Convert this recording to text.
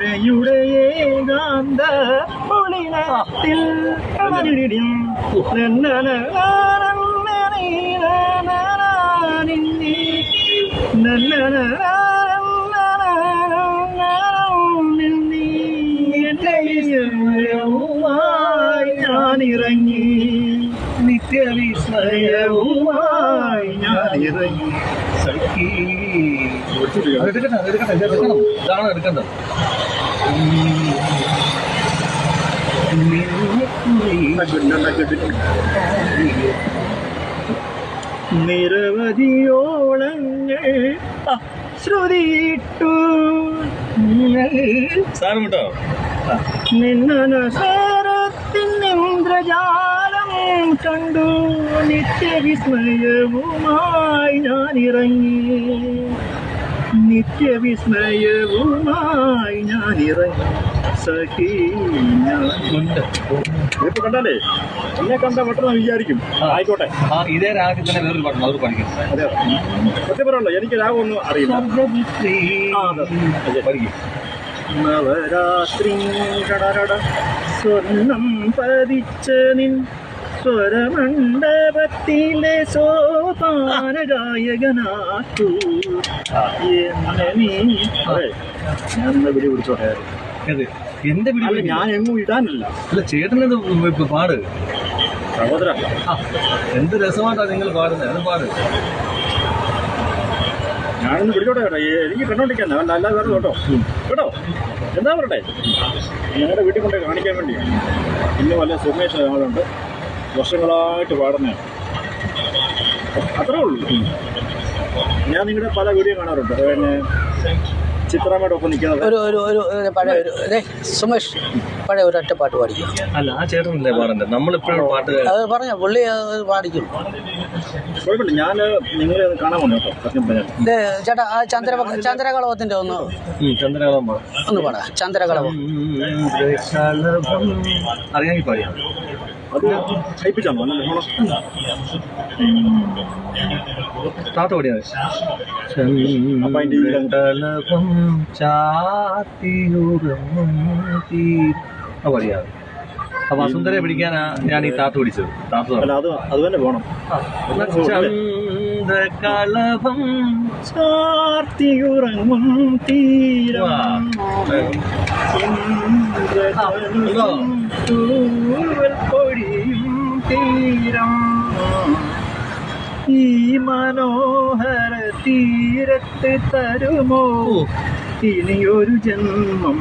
ഏകാന്ത ഒളിനത്തിൽ ഞാനിറങ്ങി നിത്യവിസ്മയവുമായി ഞാനിറങ്ങി സഖി. ഇതാണ് എടുക്കേണ്ടത്. നിരവധിയോളങ്ങൾ ശ്രുതിയിട്ടു സാരം കേട്ടോ. നിന്നനസാരത്തിനിന്ദ്രജാലം കണ്ടു നിത്യവിസ്മയവുമായി ഞാനിറങ്ങി നിത്യവിസ്മയവുമായി ഞാനിറങ്ങി സഖി. ഇപ്പൊ കണ്ടാലേ എന്നെ കണ്ട പെട്ടെന്ന് വിചാരിക്കും ആയിക്കോട്ടെ ഇതേ രാഗത്തിൽ തന്നെ വേറൊരു പാട്ടുണ്ട്, അത് പഠിക്കും. അതെ സത്യം പറയല്ലോ, എനിക്ക് രാഗമൊന്നും അറിയില്ല. നവരാത്രി സ്വർണം പതിച്ച നിൻ സ്വരമണ്ഡപത്തിലെ സോപാന ഗായകനാക്കൂ എന്നെ നീ. ഞാൻ വിളി പിടിച്ചോട്ടെ. എന്റെ വീട്ടിൽ ഞാൻ എങ്ങും ഇടാനല്ല. അല്ല, ചേട്ടനത് പാട് സഹോദര. എന്ത് രസമായിട്ടാ നിങ്ങൾ പാടുന്നത്, അത് പാട്. ഞാനൊന്ന് പിടിച്ചോട്ടെ കേട്ടോ, എനിക്ക് കണ്ടോണ്ടിരിക്കാൻ അല്ലാതെ വേറെ കേട്ടോ കേട്ടോ. എന്താ പറയട്ടെ, ഞങ്ങളുടെ വീട്ടിൽ കൊണ്ട് കാണിക്കാൻ വേണ്ടി ഇന്ന് വല്ല സുമേഷ് ആളുണ്ട്, വർഷങ്ങളായിട്ട് പാടുന്നതാണ്. അത്രേ ഉള്ളൂ. ഞാൻ നിങ്ങളുടെ പല വീഡിയോ കാണാറുണ്ട്. പിന്നെ ചിത്രാമ്മയുടെ ഒപ്പം നിൽക്കുന്നത് ഒരു പഴയ ഒരു സുമേഷ് പഴയ ഒരു ഒറ്റപ്പാട്ട് പാടിക്കും. അല്ല, ആ ചേട്ടനല്ലേ പാടണ്ടേ, നമ്മളിപ്പോഴും പാട്ട് അത് പറഞ്ഞ പുള്ളി പാടിക്കും. കുഴപ്പമില്ല, ഞാൻ നിങ്ങളെ കാണാൻ വന്നു കേട്ടോ. സത്യം പറഞ്ഞാൽ ചേട്ടാ ആ ചന്ദ്രകളവത്തിന്റെ ഒന്ന് ചന്ദ്രകളം ഒന്ന് പാടാ. ചന്ദ്രകളവം അറിയാമെങ്കിൽ പാടിയാണ്. അത് ക്ഷയിപ്പിച്ചാൽ താത്ത പാടിയാൽ പാടിയാതെ. അപ്പൊ വസുന്ധരെ പിടിക്കാനാ ഞാൻ ഈ താത്ത് പിടിച്ചത്. താത്ത അത് തന്നെ പോകണം. ചന്ദ്രകളഭം ചാർത്തിയുറങ്ങും തീരം പൊഴിയും തീരം ഈ മനോഹര തീരത്ത് തരുമോ ഇനിയൊരു ജന്മം.